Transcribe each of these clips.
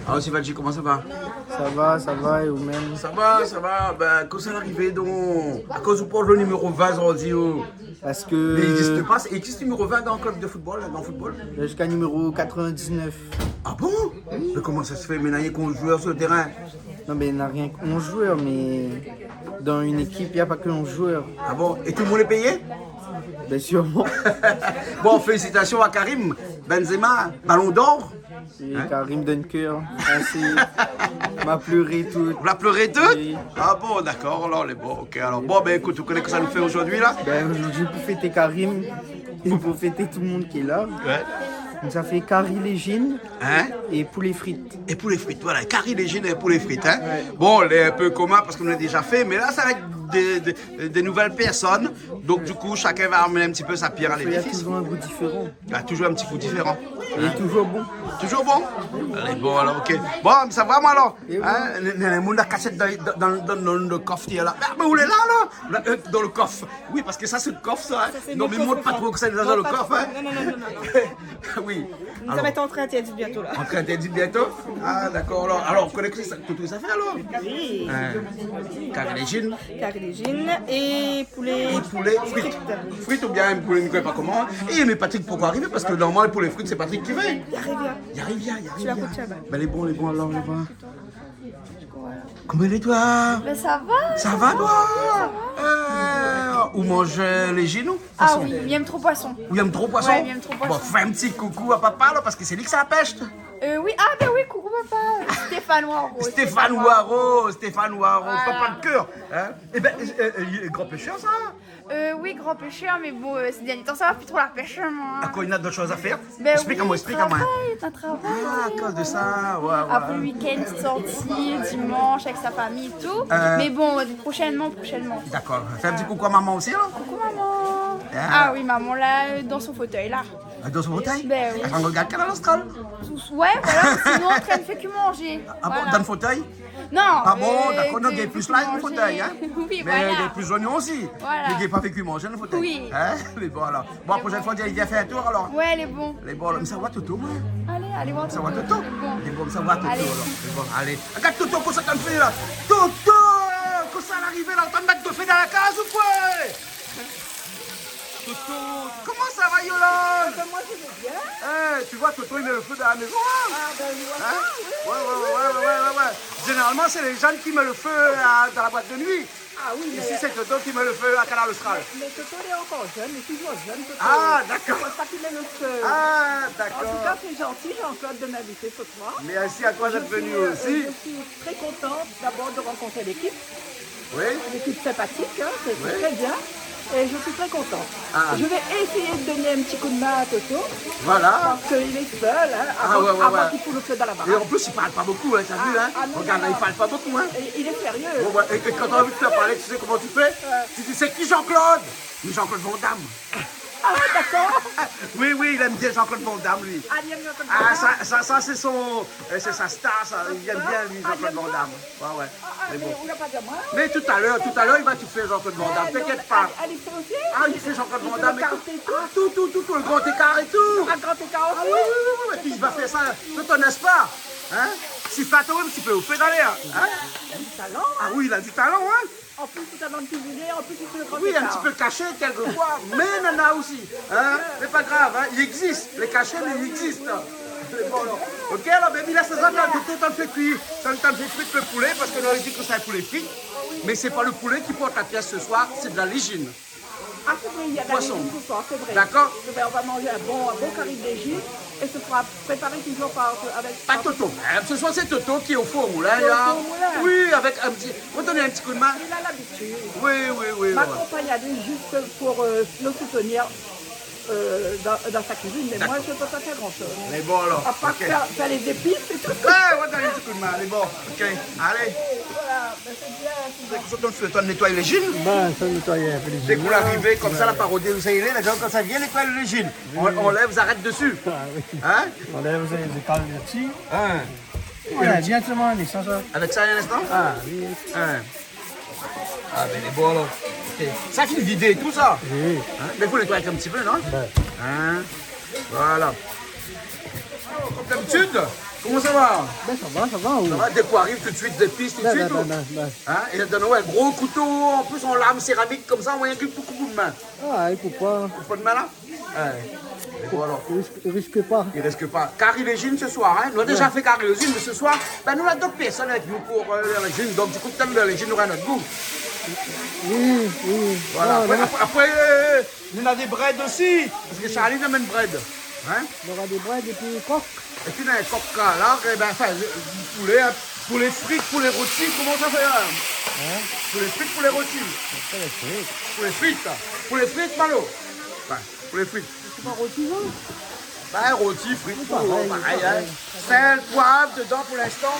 Alors, Sivalji, comment ça va? Ça va, et vous-même? Ça va. Ben, quand c'est arrivé, donc, à cause du port le numéro 20, on dit, Parce mais il que n'existe pas, il existe numéro 20 dans le club de football, là, dans le football? jusqu'à numéro 99. Ah bon? Mais comment ça se fait? Mais il n'y a qu'un joueur sur le terrain. Non, mais il n'y a rien que 11 joueurs, mais dans une équipe, il n'y a pas que 11 joueurs. Ah bon? Et tout le monde est payé? Bien sûrement. Bon, félicitations à Karim Benzema, ballon d'or. Et Karim Dunker, m'a pleuré tout. Vous la pleurez toutes? Oui. Ah bon, d'accord, alors on est bon, ok. Alors bon, ben écoute, tu connais que ça nous fait aujourd'hui là? Ben, aujourd'hui, pour fêter Karim, et pour fêter tout le monde qui est là, Ouais. donc ça fait Carrie Légine Hein? et poulet frites. Et pour les frites, voilà, Carrie Légine et pour les frites. Hein? Bon, on est un peu commun parce qu'on l'a déjà fait, mais là, ça va être des nouvelles personnes. Donc, du coup, chacun va amener un petit peu sa pierre à Il y a l'édifice. toujours un goût différent. Il y a toujours un petit goût différent. Il est toujours bon. Toujours bon? Allez, bon, alors, ok. Bon, mais ça va, moi, alors? Et Hein? Le monde a caché dans le coffre, qui est là. Mais où est là? Dans le coffre. Oui, parce que ça, c'est le coffre, ça. Hein? Non, mais montre pas trop que c'est dans le coffre. Hein? Non. Oui. Ça va être entrée interdite bientôt là. Entrée interdite bientôt? Ah, d'accord. Alors, on connaît toutes les affaires, alors? Oui. Carré Légine, Carré des gines et poulet. poulet, frites. Frites ou bien un poulet, je ne connais pas comment. Et mais Patrick, pourquoi arriver? Parce que normalement, les poulets frites, c'est Patrick qui fait. Il arrive là. Il arrive bien. Tu la coûtes là-bas. Ben, les bons, alors, les bons. Comment il est, toi? Ben ça va. Ça va, toi? Ou manger les genoux? Ah oui, il aime trop poisson. Ou il aime trop poisson? Ouais, il aime trop poisson. Bon, fais un petit coucou à papa, là, parce que c'est lui que ça pêche. Oui, ah ben oui, coucou papa. Stéphane Waro. Stéphane Waro, Voilà. papa de cœur. Hein? Eh ben, il est grand pêcheur, ça? Oui, grand pêcheur, mais bon, ces derniers temps, ça va plus trop la pêche, moi. À quoi il a d'autres choses à faire? Ben Explique-moi, oui, explique-moi. un travail. Ah, à cause de ça, ouais. Après le week-end, petite sortie, dimanche, avec sa famille et tout. Mais bon, prochainement. D'accord. Fais un petit coucou à maman aussi, là? Coucou maman. Ah oui, maman, là, dans son fauteuil, là. Dans son fauteuil? Ben oui. Elle regarde Canal Austral? Ouais, voilà, sinon, elle ne fait que manger. Ah bon, Voilà. dans le fauteuil? Non. Ah bon, d'accord, donc il y a que plus là, le manger. fauteuil, hein? Oui, Mais il y a voilà. plus oignons aussi. Voilà. Mais il n'est pas vécu manger, le fauteuil. Oui. Hein? Mais bon, alors. Bon, la prochaine fois, il vient faire un tour, alors. Ouais, elle est bon. Les bons, mais ça va, Toto, moi? Allez voir. Ça va, Toto? Bon. Les bons, ça va, Toto, Allez. alors. Les bons, allez. Regarde, Toto, qu'est-ce que ça fait, là? Toto! Qu'est-ce que ça arrive, là? On t'en mettre de fait dans la case ou quoi? Toto, comment ça va, Yolande? Moi je vais bien. Tu vois, Toto, il met le feu dans la maison. Hein? Ah ben oui, voilà. Hein? Ouais. Généralement, c'est les jeunes qui mettent le feu dans la boîte de nuit. Ah oui, Ici, c'est Toto qui met le feu à Canal Austral. mais Toto il est encore jeune, il est toujours jeune. Toto. Ah, d'accord. C'est pas qu'il est le feu. Ah, En tout cas, d'accord. c'est gentil, Jean-Claude, de m'inviter ce soir. Merci à toi d'être venu aussi. Je suis très contente d'abord de rencontrer l'équipe. Oui. Une équipe sympathique, hein, c'est très bien. Et je suis très contente. Ah. Je vais essayer de donner un petit coup de main à Toto, Voilà. parce qu'il est seul, hein, ouais. avant qu'il fout le feu dans la Et baraque. en plus, il parle pas beaucoup, hein, t'as vu, hein? ah, non, Regarde, non, là, il non. parle pas beaucoup, hein? Et il est sérieux. Bon, et quand on a envie de te faire parler, tu sais comment tu fais? Tu dis, c'est qui Jean-Claude? Mais Jean-Claude Van Damme. Ah, d'accord. Oui, il aime bien Jean-Claude Van Damme, lui. Ah, il y a mieux comme Ah, ça. ça c'est sa star, ça. Il aime bien, lui, Jean-Claude Van Damme. Ouais. Mais bon. On n'a pas de moi. Mais tout à l'heure, il va tout faire Jean-Claude Van Damme, t'inquiète pas. Elle est aussi. Ah, il fait Jean-Claude Van Damme. carte et tout. Tout, le grand écart et tout. Un grand écart Ah aussi. oui. Et puis il va faire ça, tout n'est-ce pas? Hein? Si Fatou, un petit peu au fait d'aller. Hein? Du talent. Ah oui, il a du talent, hein? En plus, tout talent de cuisiner, en plus, il fait le grand Oui, un écart. petit peu caché quelquefois, mais nana aussi. Hein? C'est pas grave, hein? Il existe. Les cachets, mais il existe. Bon, alors. Ok, alors, baby, là, c'est ça, t'en fais cuire. T'en fais cuire le poulet, parce que nous, on dit que c'est un poulet frit. Mais c'est pas le poulet qui porte la pièce ce soir, c'est de la légine. Ah, c'est vrai, il y a de la Poisson. légume ce soir, c'est vrai. D'accord? C'est vrai, on va manger un bon carré de légine et ce sera préparé toujours avec... Pas Toto. Ce soir, c'est Toto qui est au four moulin. Qui est au Là. four moulin. Oui, avec un petit. On va donner un petit coup de main. Il a l'habitude. Oui. Ma Ouais. compagne a dit juste pour le soutenir dans sa cuisine, mais moi, je ne peux pas faire grand-chose. Mais bon, alors. À part Ok. faire les épices et tout. Ouais, on va donner un petit coup de main. Allez, bon. Ok. Allez. Voilà, ben, c'est bien. Quand on nettoie les gines. Ben, ça nettoyer un peu les Dès que vous l'arrivez, comme ça, la parodie, vous savez, les gens, quand ça vient, nettoyer les gines. On lève, vous arrête dessus. Ah oui. Hein? On lève les calmes dessus. Hein? Voilà, directement, mais sans ça. Avec ça, un instant? Ah oui. Hein? Ah, ben, les bon, alors. Ok. Ça finit d'idée, tout ça. Oui. Hein? Mais il faut nettoyer un petit peu, non? Ben, Hein? Voilà. Comme d'habitude, Comment ça va? Ben, ça va, oui. Ça va, dès qu'on arrive tout de suite des pistes, tout de suite. Hein? Et dans un gros couteau, en plus en lame céramique comme ça, on voit un coup de main. Ah, il faut pas. Pas de main là? Voilà. Il risque pas. Il risque pas. Carrie Légine ce soir, hein? Nous avons déjà fait Carrie Légine, mais ce soir, ben, nous avons d'autres personnes avec nous pour la Légine. Donc du coup, peut-être la Légine aura notre goût. Oui. Voilà. Après, nous avons des breads aussi. Parce que Charlie amène bread. Hein? Il y aura des breads et puis des coques. Et puis, dans les coques là, ben, enfin, poulet, hein, pour les frites, pour les rôtis, comment ça fait là? Hein? Pour les frites, pour les rôtis. Pour les frites, là. Pour les frites, Malo. Enfin, pour les frites. C'est pas rôti, non? Ben, rôtis, frites, pareil, pareil, hein. Sel, poivre dedans pour l'instant.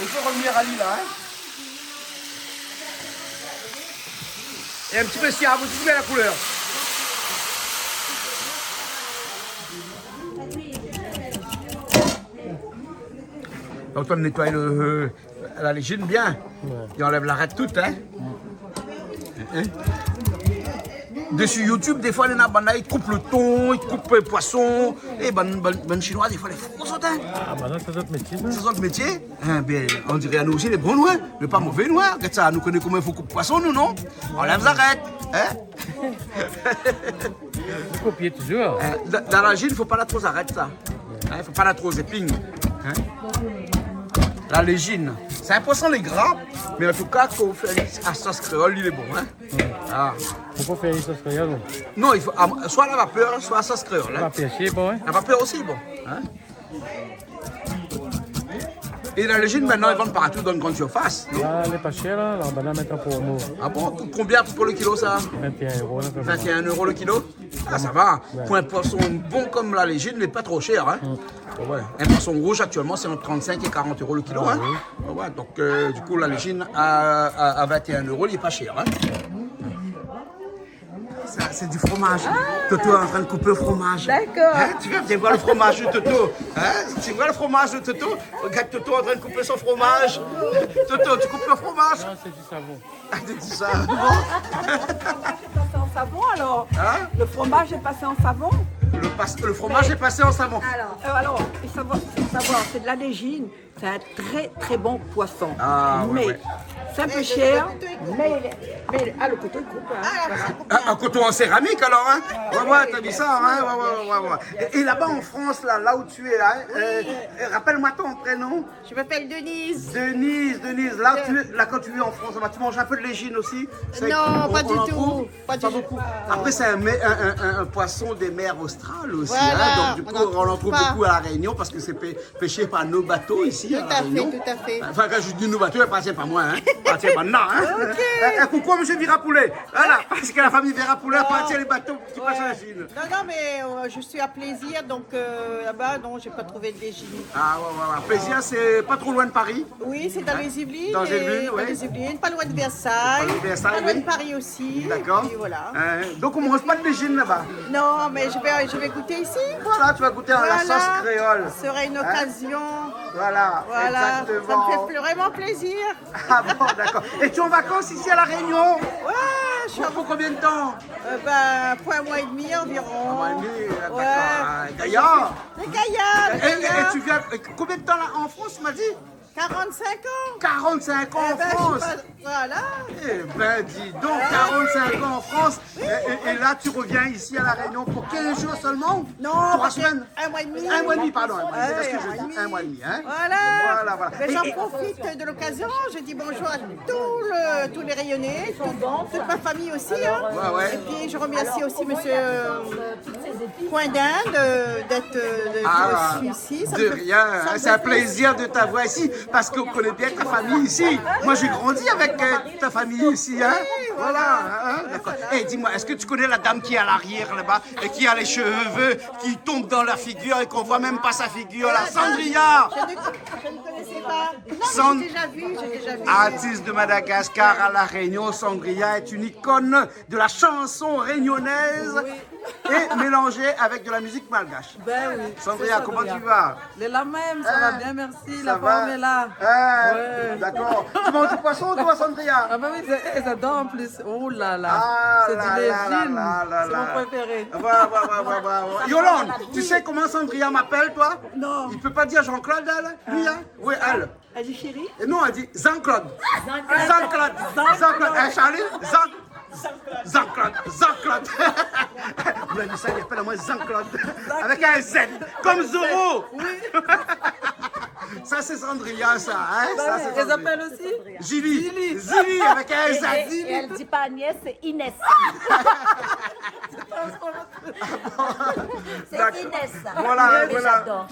On peut revenir à l'île, hein. Et un petit peu de sirop, vous trouvez la couleur. Donc on nettoie la légine bien. Il enlève l'arête toute, hein. Dessus YouTube, des fois, les nabana, ils coupent le thon, ils coupent le poisson. Et ben chinois, des fois, les fous sautent, hein. Ah, maintenant, c'est notre métier. C'est notre métier. Hein, ben, on dirait à nous aussi les bons noirs, mais pas mauvais noirs. Regarde ça, nous connaissons comment il faut couper poisson, nous, non? On lève les arêtes, hein. Vous copiez toujours. Dans la légine, il ne faut pas la trop arrêter, ça. Il ne faut pas la trop épingle. Hein? La légine, c'est un poisson les gras, mais en tout cas, quand on fait à sauce créole, il est bon. Hein? Ah. Faut pas faire une sauce créole. Non, il faut soit à la vapeur, soit à sauce créole. On va Hein? pêcher, bon, hein. La vapeur aussi, bon. Hein? Et la légine, maintenant, ils vendent partout dans une grande surface. Là, elle n'est pas chère, là. On va la mettre pour nous. Ah bon? Combien pour le kilo, ça? 21 €. Là, 21 € le kilo? Ah, ça va. Pour un poisson bon comme la légine, il n'est pas trop cher. Hein? Ouais. Un poisson rouge, actuellement, c'est entre 35 et 40 € le kilo. Hein? Ouais. Donc, du coup, la légine à 21 €, il n'est pas cher. Hein? Ça, c'est du fromage. Toto est en train de couper le fromage. D'accord. Hein? Tu viens voir le fromage de Toto. Hein? Tu vois le fromage de Toto? Regarde Toto en train de couper son fromage. Toto, tu coupes le fromage? non, c'est du savon. Ah, tu dis ça. Bon. Passé en savon, alors. Hein? Le fromage est passé en savon. Le fromage est passé en savon. Alors, il faut savoir, c'est de la légine. C'est un très très bon poisson. Ah, ouais, mais ouais. c'est un peu cher. Mais le couteau il coupe. Hein. Un coteau en céramique alors, hein? Ouais, t'as vu ça, hein? Ouais. Et là-bas en France, là où tu es, hein, rappelle-moi ton prénom. Je m'appelle Denise. Denise. Là, quand tu es en France, tu manges un peu de légine aussi? Non, pas du en tout. trouve Pas du tout. beaucoup. Après, c'est un poisson des mers australes aussi, Voilà, hein? Donc du coup, on en trouve pas. beaucoup à La Réunion parce que c'est pêché par nos bateaux ici à La Réunion. Tout à fait. Enfin, quand je dis nos bateaux, elle appartient pas à moi, hein? Elle appartient maintenant, hein? Coucou, monsieur Virapoulet. Voilà, parce que la famille Virapoulet appartient les bateaux qui passent à la Chine. Non, mais je suis à Plaisir, donc là-bas, non, j'ai pas trouvé de légine. Ah, ouais. Plaisir, c'est pas trop loin de Paris. Oui, c'est dans les Yvelines. Dans les Yvelines, ouais. Dans les Yvelines, pas loin de Versailles. Pas loin de Versailles, pas loin oui. de Paris aussi. D'accord. Et voilà. Donc, on ne mange pas de légine là-bas. Non, mais je vais goûter ici. Voilà, tu vas goûter à la sauce créole. Ce serait une occasion. Voilà, Voilà, exactement. ça me fait vraiment plaisir. Ah bon, d'accord. Et tu es en vacances ici à La Réunion? Ouais, je suis Pour combien de temps? pour un mois et demi environ. Un mois et demi, d'accord. Ouais. Ah, Gaillard. Les Gaillards. Et tu viens combien de temps là en France, tu m'as dit? 45 ans. 45 ans Eh en ben, France. Voilà. Eh ben, dis donc, 45 ans en France. Et là, tu reviens ici à La Réunion pour 15 jours seulement? Non, 3 parce que semaines? un mois et demi. Un mois et demi, pardon. Ouais, Qu'est-ce que un mois je et dis? demi. Un mois et demi, hein? Voilà. Voilà. Mais j'en profite de l'occasion. Je dis bonjour à tous les rayonnés, toute ma famille aussi. Hein. Ouais. Et puis je remercie aussi monsieur Coindin d'être reçu ici. Ça de me fait- rien. ça me C'est un fait plaisir de t'avoir ici parce qu'on connaît bien ta famille ici. Moi, j'ai grandi avec ta famille ici. Hein? Voilà. Hein? D'accord. Et dis-moi, est-ce que tu connais la dame qui est à l'arrière là-bas et qui a les cheveux qui tombent dans la figure et qu'on voit même pas sa figure, la Sandria? Je ne connaissais pas. Non, Sand- mais j'ai déjà vu. Artiste de Madagascar à La Réunion, Sandria est une icône de la chanson réunionnaise. et mélangé avec de la musique malgache. Ben oui. Sandria, comment tu vas? La même, ça va bien, merci. Ça La va? forme est là. Ouais. D'accord. Tu manges du poisson, toi, Sandria? Ah ben oui, j'adore en plus. Oh là là. Ah C'est là du là légime. là là C'est là. mon préféré. Ouais. Yolande, tu sais comment Sandria m'appelle, toi? Non. Il peut pas dire Jean-Claude, elle? Lui, hein? Oui, elle. Elle dit chérie. Et non, elle dit Jean-Claude. Jean-Claude. Jean-Claude. Hein, Charlie? Jean-Claude. Vous l'avez vu ça, il appelle à moi Jean-Claude. Avec un Z. Comme Zorro. Oui. Ça, c'est Sandria, ça. Hein? Ça, c'est Ils appellent aussi Julie. Julie, avec un Z. Et elle dit pas Agnès, c'est Inès. C'est Inès. Voilà. J'adore.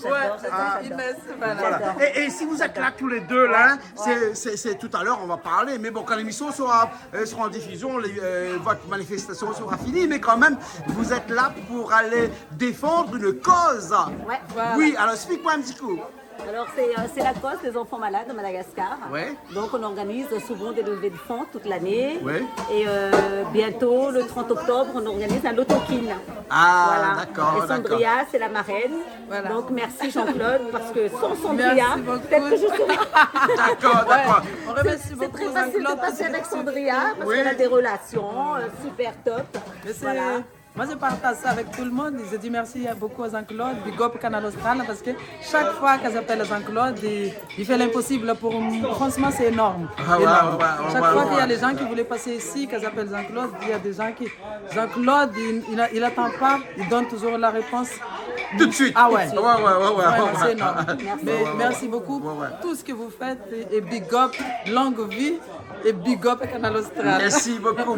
Inès, Voilà. Et si vous êtes là tous les deux, là, c'est tout à l'heure, on va parler. Mais bon, quand l'émission sera en diffusion, votre manifestation sera finie. Mais quand même, vous êtes là pour aller défendre une cause. Ouais. Oui, alors explique-moi un petit coup. Alors c'est la cause des enfants malades à Madagascar. Ouais. Donc on organise souvent des levées de fonds toute l'année. Ouais. Et bientôt, le 30 octobre, on organise un lotokin. Ah, Voilà. d'accord. Et Sandria, c'est la marraine. Voilà. Donc merci Jean-Claude, parce que sans Sandria, Merci beaucoup. peut-être que je serais... D'accord. On remercie C'est beaucoup très facile de Jean-Claude. passer avec Sandria, parce Oui. qu'elle a des relations super top. Mais c'est- Voilà. Moi, je partage ça avec tout le monde. Je dis merci beaucoup à Jean-Claude, Big Up Canal Austral, parce que chaque fois que j'appelle Jean-Claude, il fait l'impossible pour moi. Franchement, c'est énorme. Ah ouais, Énorme. ouais, Chaque ouais, fois ouais. qu'il y a des gens qui voulaient passer ici, que j'appelle Jean-Claude, il y a des gens qui... Jean-Claude, il attend pas, il donne toujours la réponse. Tout de suite. Ah ouais. Ouais. C'est énorme. Mais Ouais. merci beaucoup pour Ouais. tout ce que vous faites. Et Big Up, longue vie. Et Big Up Canal Austral. Merci beaucoup.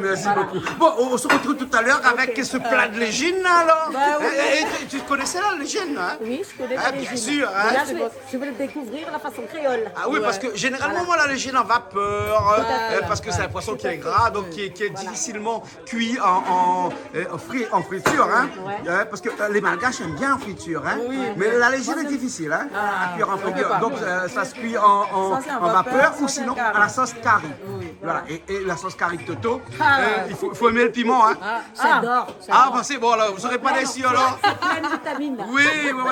Bon, on se retrouve tout à l'heure avec ce plat de légine, alors. Bah oui. Et tu connaissais la légine, hein? Oui, je connais Ah, les bien légumes. sûr, hein. Là, je vais le découvrir la façon créole. Ah oui, parce que généralement, moi, la légine en vapeur, parce que c'est un poisson qui est gras, donc qui est difficilement cuit en friture, hein. Parce que les Malgaches aiment bien en friture, hein. Mais la légine est difficile, hein, à cuire en friture. Donc ça se cuit en c'est en vapeur vapeur, ou ça, c'est sinon en curry. à la sauce curry. Voilà. Et la sauce curry Toto, il faut aimer le piment, hein. J'adore. Ah, bah c'est bon, alors, vous serez pas déçus, alors. Plein de vitamines. Oui,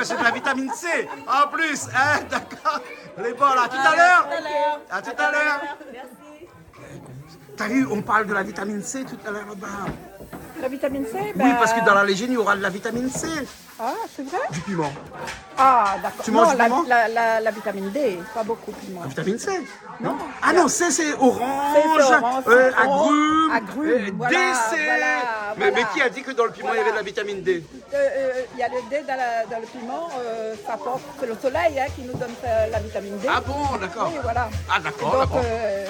c'est de la vitamine C. En plus, hein, d'accord. Les bons, là, tout à l'heure. À tout à l'heure. T'as vu, on parle de la vitamine C tout à l'heure là-bas. La vitamine C, Oui, parce que dans la légine, il y aura de la vitamine C. Ah, c'est vrai? Du piment. Ah, d'accord. Tu manges Non, du piment? la vitamine D, pas beaucoup piment. La vitamine C. Non. Ah non, C, c'est orange, C'est orange, citron, agrumes, voilà, D, C. Mais voilà. qui a dit que dans le piment, il y avait de la vitamine D? Il y a le D dans le piment, ça apporte, c'est le soleil qui nous donne la vitamine D. Ah bon, d'accord. Oui, voilà. Ah d'accord, Donc, d'accord.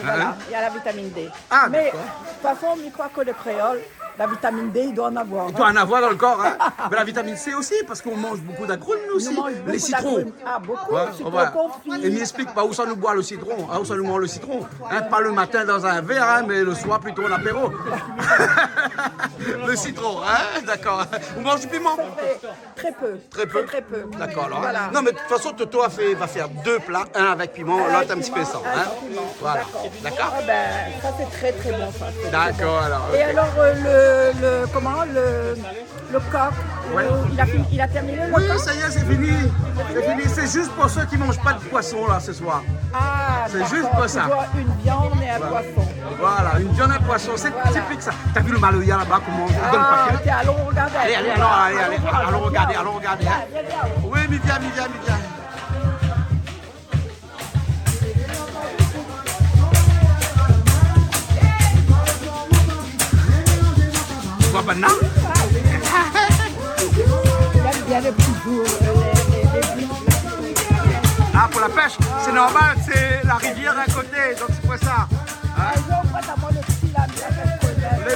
voilà, il y a la vitamine D. Ah, mais de d'accord. toute façon, je crois que le créole, la vitamine D, il doit en avoir. Il doit en avoir dans le corps, hein. Mais la vitamine C aussi, parce qu'on mange beaucoup d'agrumes, nous aussi. Nous mangeons beaucoup Les citrons. d'agrumes. Ah, beaucoup. Ouais, Citron ouais. confit. Et m'explique pas où ça nous boit le citron, hein, où ça nous mange le citron. Hein, pas le matin dans un verre, hein, mais le soir plutôt en apéro. Le citron, hein, d'accord. On mange du piment? Très peu. Très peu. Très peu. D'accord, alors. Voilà. Non, mais de toute façon, Toto va faire 2 plats, un avec piment, l'autre un petit peu sans. Hein. Voilà, d'accord. Ah ben, ça c'est très très bon ça. c'est très D'accord, alors. bon. Et ok. alors le coq, il a terminé le Oui, coq. ça y est, c'est fini. C'est fini. C'est juste pour ceux qui ne mangent pas de poisson là ce soir. Ah, C'est d'accord. juste pour ça. Tu vois, une viande et un poisson. Voilà, une viande à poisson, c'est typique ça. T'as vu le maloya là-bas, comment on donne Ah, pas tiens, allons regarder. Allez, allons regarder, hein. Viens, viens. Oui, Midia. Tu vois maintenant? Il y a le petit jour, les Ah, pour la pêche, c'est normal, c'est la rivière à côté, donc c'est pour ça. Hein? Les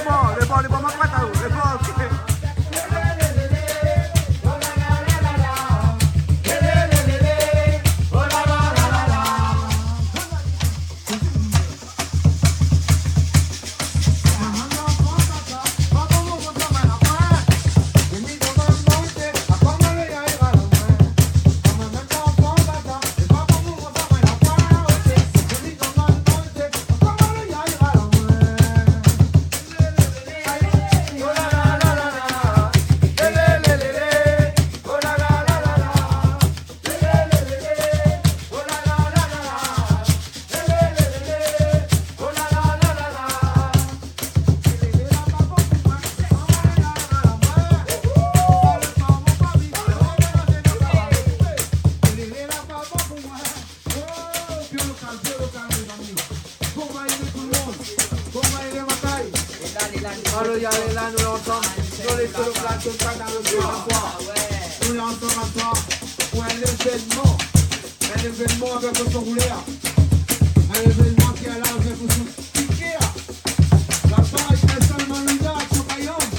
bons, ma pote à vous, les bons, ok. Alors, il y a là, nous l'entendons. Nous les sur le plateau, pas dans le bois. Nous l'entendons encore pour un événement avec le rouleur. Un événement qui est là avec le piqué. La page est seulement le gars, son royaume.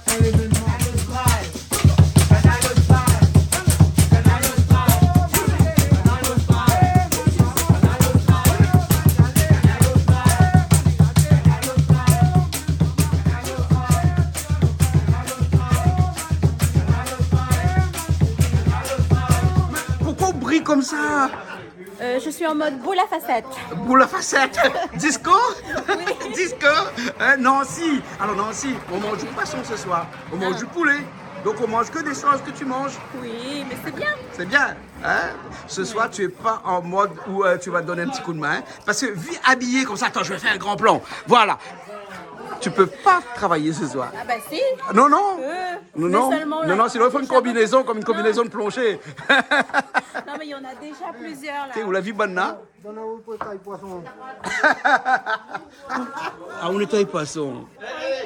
Un événement. Pourquoi on brille comme ça? Je suis en mode boule à facettes. Boule à facettes. Disco? Disco? Nancy. Alors Nancy, on mange du poisson ce soir. On mange du poulet. Donc on mange que des choses que tu manges. Oui, mais c'est bien. C'est bien. Hein? Ce soir, tu n'es pas en mode où tu vas te donner un petit coup de main. Parce que vu habillé comme ça, attends, je vais faire un grand plan. Voilà. Tu peux pas travailler ce soir. Ah bah si. Non, non. Mais Non, seulement non, là, non, sinon il faut une déjà combinaison comme une combinaison de plongée. Non mais il y en a déjà plusieurs là. Ok, vous la vie bonne là? Donnez-vous pour taille poisson. Ah, on nettoie les poissons.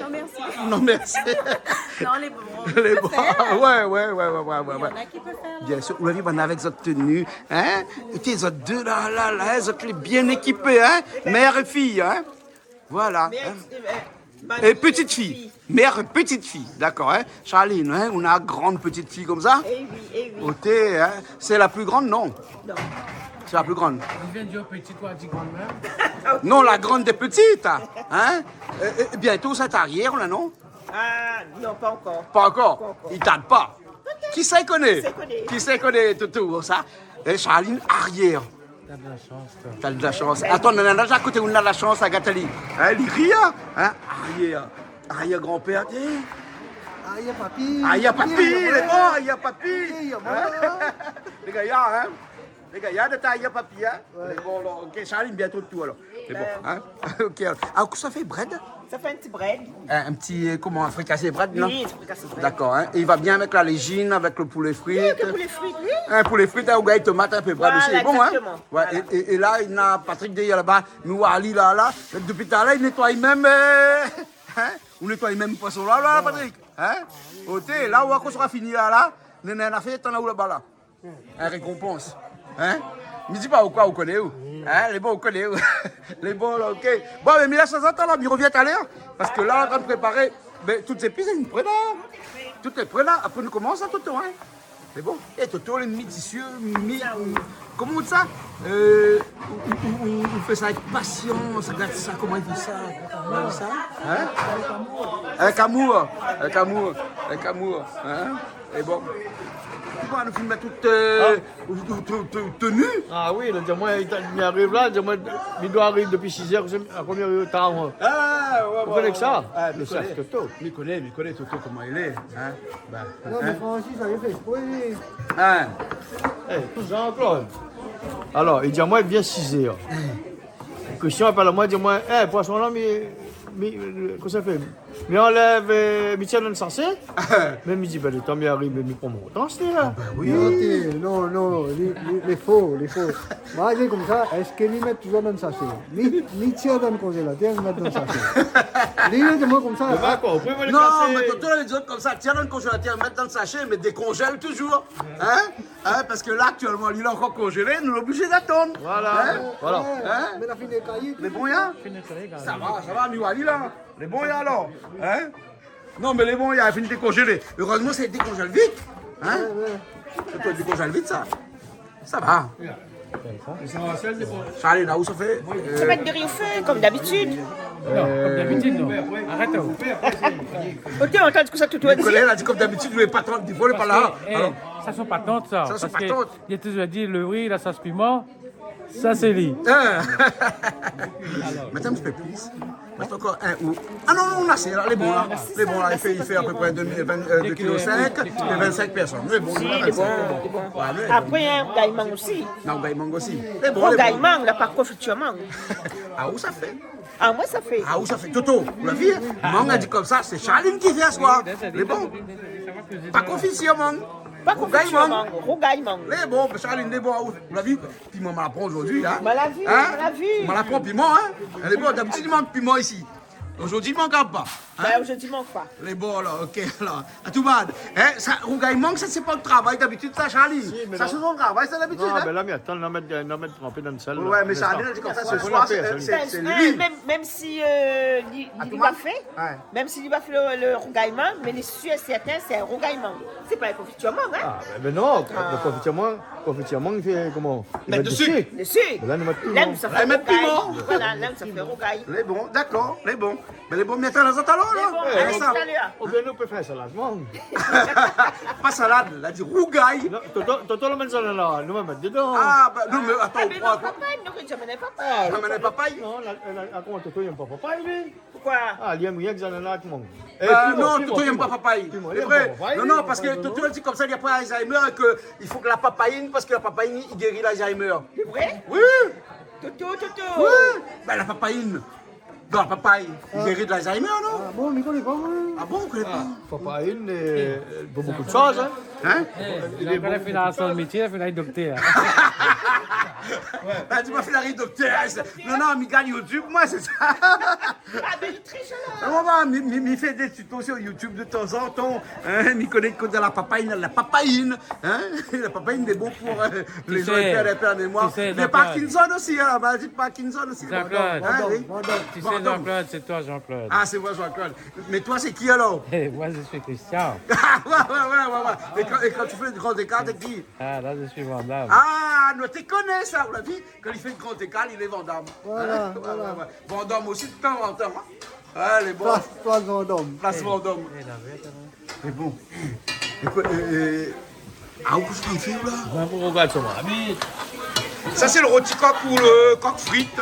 Non merci. Non, merci. Non les bons. Les bons. Ouais. Il y en a qui peuvent faire là. Bien sûr, vous l'avez bonne avec votre tenue, hein? Et tes autres deux là, vous êtes les bien équipés, hein? Mère et fille, hein? Voilà. Hein? Et petite fille. Mère et petite fille, d'accord, hein? Charline, hein? On a une grande petite fille comme ça? Eh oui. Ok, hein? C'est la plus grande, non? Non. C'est la plus grande. Il vient de dire petit, toi, dit grand-mère. Non, la grande des petites, hein? Bientôt, ça t'arrière, là, non? Ah, non, pas encore. Pas encore. Il tarde pas. Qui sait connaît? connaît. Qui sait connaît tout ça? Et Charline, arrière. T'as de la chance, toi. T'as de la chance. Attends, on a déjà à côté, on a de la chance à Gatali. Hein, Lyria, hein? Arrière. Arrière, grand-père. Aïe, papy. Arrière, papy, les bons, arrière, papy. Les gars, hein? Les gars, il y a de ta aïe, papy, hein? Les bons, alors. Ok, Charline, bientôt de tout, alors. C'est bon, hein? Ok, alors. Ah, ça fait bread? Ça fait un petit bread. Un petit, comment, un fricassé bread, non? Oui, c'est fricassé bread. D'accord, hein? Et il va bien avec la légine, avec le poulet frites. Oui, pour les fruits, oui. Un poulet frites, un gars, tomate, un peu bread Voilà, aussi. C'est bon, hein? exactement. Ouais, Voilà. et là, il y a Patrick Deya là-bas, nous, Ali là. Depuis tout à l'heure, il nettoie même. Hein? On nettoie même le poisson là, Patrick. Hein? Ok, là où on sera fini là, on a fait, t'en as où là-bas là? Un récompense. Hein? Ne dis pas où quoi, vous connaissez où? Hein? Les bons, vous connaissez où? Les bons, là, ok. Bon, mais Mila, ça s'entend là, il revient tout à l'heure. Parce que là, on est en train de préparer toutes ces pistes, une près là. Tout est prêt là. Après, nous commençons à Toto, hein? C'est bon. Et Toto, les mi-tisseux, comment on dit ça? On fait ça avec patience, regarde ça, comment il fait ça? Comment ça? Hein? Avec amour. Avec amour. Avec amour. Hein? Et bon. Pourquoi nous filmer toute tenue? Ah oui, moi, il arrive là, il doit arriver depuis 6 heures, la première heure tard. Ah, ouais, Vous connaissez ça? Ah, Le chef Toto. Il connaît Toto comment il est. Hein? Non, mais Francis, ça y est fait, oui. Hein? Jean-Claude. Alors, il dit à moi, il vient 6 heures. Question appelle à moi, il dit à moi, poisson là, mais qu'est-ce que ça fait? Mais enlève, mais tiens, on est censé. Mais il dit, ben, le temps il arrive, mais il prend mon temps, c'est là. Oui. Non, les faux. Moi, j'ai comme ça, est-ce qu'ils mettent toujours dans le sachet? Ni tiens dans le congélateur, ils mettent dans le sachet. Les gens, moi, comme ça. D'accord, vous pouvez me le Non, casser. mais Toto, les autres comme ça, tiens dans le congélateur, mettre dans le sachet, mais décongèle toujours. Hein? Parce que là, actuellement, il est encore congelé, nous sommes obligés d'attendre. Voilà. Hein? Voilà. Hein? Mais la fin des cahiers. Les bons y'a? Ça va, Miwali là. Les bons y'a alors. Hein? Non, mais les bons y'a, il finit de décongeler. Heureusement, ça décongèle vite. Hein? Toto, il décongèle vite, ça. Ça va. Charlie, là où ça fait? Ça va être de riz au feu, comme d'habitude. Non, comme d'habitude, non. Arrête. Ok, on entend ce que ça tout doit Le dire. collègue a dit comme d'habitude, il ne pas tant, il ne pas là. Alors, Ça sont pas tentes, ça. Ça sont Parce pas que tentes. il a toujours dit le riz, la sauce piment, ça c'est lui. Mettez un petit peu plus. Mettez encore un ou. Ah non, on a assez là, les bons là. Les bons là, il fait à peu près 2,5 kg et 25 personnes. Les bons, les bons. Après, un gaïman aussi. Non, gaïmang aussi. Les bons, Au les bons. gaïman, là, par confiture mangue. Ah, où ça fait? Ah, moi, ça fait. Ah, où ça fait? Toto, vous l'avez vu? Mang a dit comme ça, c'est Charline qui fait à soir. Les bons. Pas confiture, Mang. Pas confiture mangue, au gaïman. Les bons, Charline, les bons. Vous l'avez vu? Piment, on m'en apprend aujourd'hui, là. On l'a vu, Hein? on l'a vu. On m'en apprend piment, hein? Les bons, d'habitude, il manque piment ici. Aujourd'hui, il manque pas. Hein? Ben, aujourd'hui, il manque pas. Les bons, là, ok, alors. À tout bad. Hein, ça, rougaille manque, ça, c'est pas le travail d'habitude, ça, Charlie. mais Ça, non. c'est son travail, c'est d'habitude. Non, hein? mais là, mais attends, on va mettre trempé dans le sel. Ouais, mais Charlie, c'est comme ça, ce Faut soir, la paix, c'est lui. Même si il tout va bas? fait, Ouais. même s'il va faire le rougaillement, mais les sûr et certain, c'est un rougaillement. C'est pas la confiture mangue, hein? Ah, mais non, confitièrement, il fait comment? Il Mais met de du sucre. Le sucre. Là, nous mettons L'aime, ça Là, fait ils mettent rougail. piment. Voilà, l'aime, ça fait rougail. Les bons, d'accord, les bons. Mais les bons, mettez les autres alors, Les bons, là. allez, Allez, tout ça. à l'heure. Ou bien nous, on peut faire salade, non? Pas salade, là, du rougail. Non, Toto le met ça là, nous, on va mettre dedans. Ah, bah, non, mais Ah, attends, mais quoi, non, papa, il n'aurait jamais pas. Non, mais les papaye. Non, comment Toto, il n'aime pas papa, lui? Pourquoi? Ah, il aime rien que ça, là, tout le monde. Non, Toto n'aime pas papaye. Piment, C'est il aime vrai. pas papaye, Non, lui, non, il parce aime que pas Toto dit comme ça, il y a pas Alzheimer et qu'il faut que la papaïne, parce que la papaïne, il guérit l'Alzheimer. C'est vrai? Oui, Toto. oui. Ben, la papaïne. Dans la papaye, il guérit de l'Alzheimer, non? Ah bon, mais connaît pas, moi. Ah bon, on connaît pas. Papa, il pour beaucoup de choses, hein. Hein? Il a pas fait dans son métier, il a fait dans le docteur. Ah, tu m'as fait la rire, docteur. Non, non, mais gagne YouTube, moi, c'est ça. Ah, mais il triche là. Non, bah, il fait des tutos sur YouTube de temps en temps. Hein, il connaît que de la papaïne. La papaïne, hein? La papaïne est bon pour les gens qui perdent la mémoire. tu sais, Mais Parkinson aussi, hein, bah, c'est Parkinson aussi. Jean-Claude. Hein, oui. Tu sais, Jean-Claude, c'est toi, Jean-Claude. Ah, c'est moi, Jean-Claude. Mais toi, c'est qui alors? Et moi, je suis Christian. Ah, ouais. Et quand tu fais de grands écarts, t'es qui? Ah, là, je suis Vandame. Ah, nous, tu connais ça, vous l'avez vu? Quand il fait de grands écarts, il est Vandame. Voilà, Hein? voilà. Ouais. Vandame aussi, de temps en temps. Hein? Ah, les bons. Place Vendôme. Place Vendôme. C'est bon. Ah, où est-ce qu'on fait là? Ça, c'est le rôti coq ou le coq frite.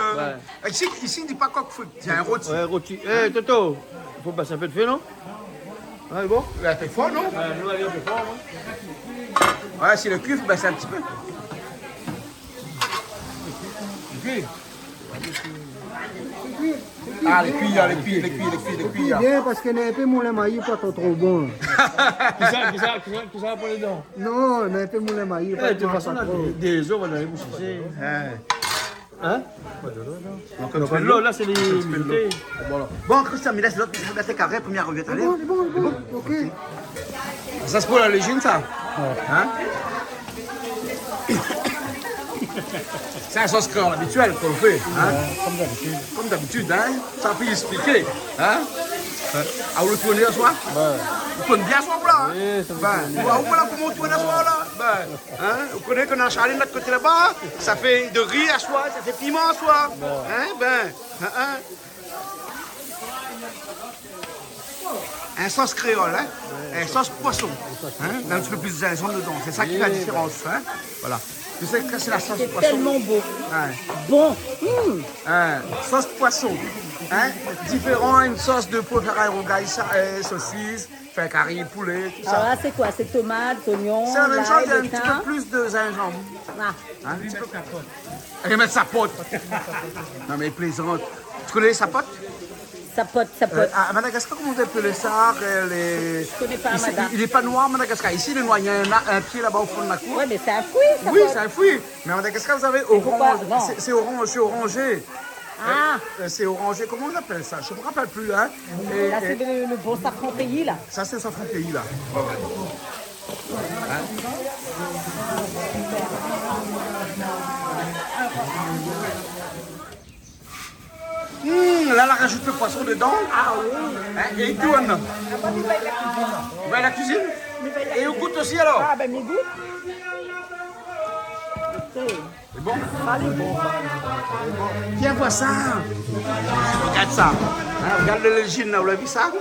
Ici, il ne dit pas coq frite, c'est un rôti. Ouais, rôti. Eh, Toto, il faut passer un peu de feu, non? Ouais, bon? Il a fait fort, non? Nous, allons un peu fort, hein. Ouais, si le cuve, ben, c'est un petit peu. Ah, les cuillères. Bien, parce qu'il n'est un peu moulin maïs, pas trop bon. Qui ça pour les dents? Non, il n'est un peu moulin maïs, pas De toute façon, on a des os, on a les bouches ici. Hein? Donc là, c'est les militaires. Bon, Christian, mais laisse l'autre, il faut gâter carré, première revue. Allez. Bon, ok. Ça, c'est pour la légende, ça? Hein? C'est un sauce corps habituel qu'on fait. Hein? Comme d'habitude, hein? Ça peut expliquer. Hein? Ah, vous le tournez à soi? Vous tournez bien à soi, là? Oui, ça me Ben, vous voilà comment on tourne à soi, là? Ben, hein? Vous connaissez qu'on a Charlie de l'autre côté là-bas? Ça fait de riz à soi, ça fait piment à soi. Hein? Un sauce créole, hein? Un sauce poisson. Hein? Un petit peu plus de gingembre dedans. C'est ça qui fait la différence. Hein? Voilà. Je sais que c'est la sauce poisson. Tellement beau. Hein? Bon. Sauce poisson. Hein? Différent à une sauce de préféré rougail, saucisse, fait carré, poulet, tout ça. Alors là, c'est quoi? C'est tomates, oignons, C'est la même chose, il y a un l'ail, petit le peu thym. plus de gingembre. Ah. Hein? Et mettre sa pote. Non mais plaisante. Tu connais sa pote? Sapote. À Madagascar, comment on appelle ça? Je connais pas Ici, Madagascar. il n'est pas noir, Madagascar. Ici, il est noir. Il y a un pied là-bas au fond de la cour. Ouais, mais c'est un fruit, ça. Oui, c'est un fruit. Mais à Madagascar, vous avez orange. Non. C'est orange, c'est orangé. Ah, C'est orangé. Comment on appelle ça? Je ne me rappelle plus. Hein. là, c'est le bon safran pays, là. Ça, c'est le safran pays, là. Là, elle rajoute le poisson dedans. Ah oui. Hein, et il tourne. Vous allez à la cuisine? Et on goûte aussi alors? Ah, ben, mes goûts. C'est bon? Viens voir ça. Regarde ça. Hein, regarde le légine là, vous l'avez vu ça?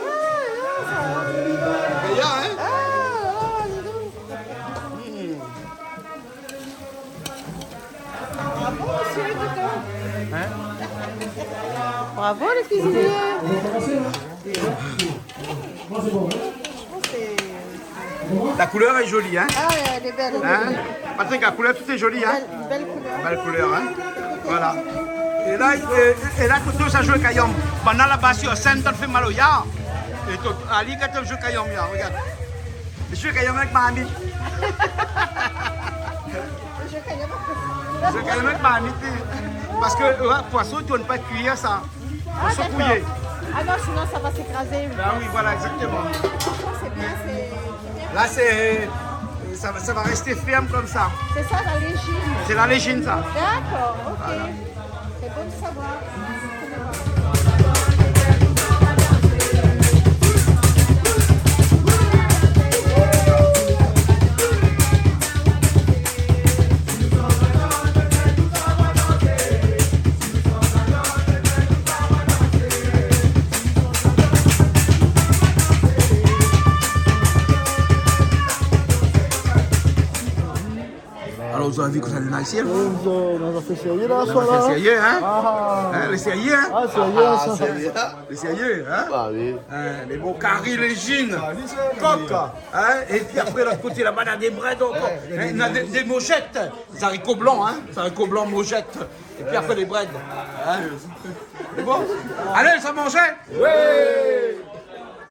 Bien, hein? Bravo, les cuisiniers. La couleur est jolie, hein? Ah, elle est belle. Hein? Patrick, la couleur, tout est joli, hein? Belle couleur. Belle couleur, hein? Voilà. Et là, tout ça joue Kayom. Pendant la base, sur scène, t'as fait mal au ya. Et tout, Ali, quand tu joues Kayom, ya, regarde. Je suis Kayom avec ma amie. Je suis Kayom avec ma amie. Parce que, poisson, tu ne peux pas cuire ça. Poisson couillé. Ah non, sinon ça va s'écraser. Ah oui, voilà, exactement. C'est bien, c'est bien. Là, ça va rester ferme comme ça. C'est ça la légine. C'est la légine, ça. D'accord, ok. C'est bon de savoir. Alors, vous avez vu que ça allait ici, On a fait sérieux là, on soir a là. fait sérieux, hein? Ah, Hein, les sérieux, hein? ah sérieux ça. Les sérieux, hein? Ah oui. Hein, les beaux caries, les jeans, coq, hein? Et puis après, l'autre côté, là-bas, on a des breads encore. Hein, on a des mochettes, des haricots blancs, hein? Des haricots blancs, mochettes. Et puis après, les breads. Hein? C'est bon? Allez, ça mangeait? Ouais!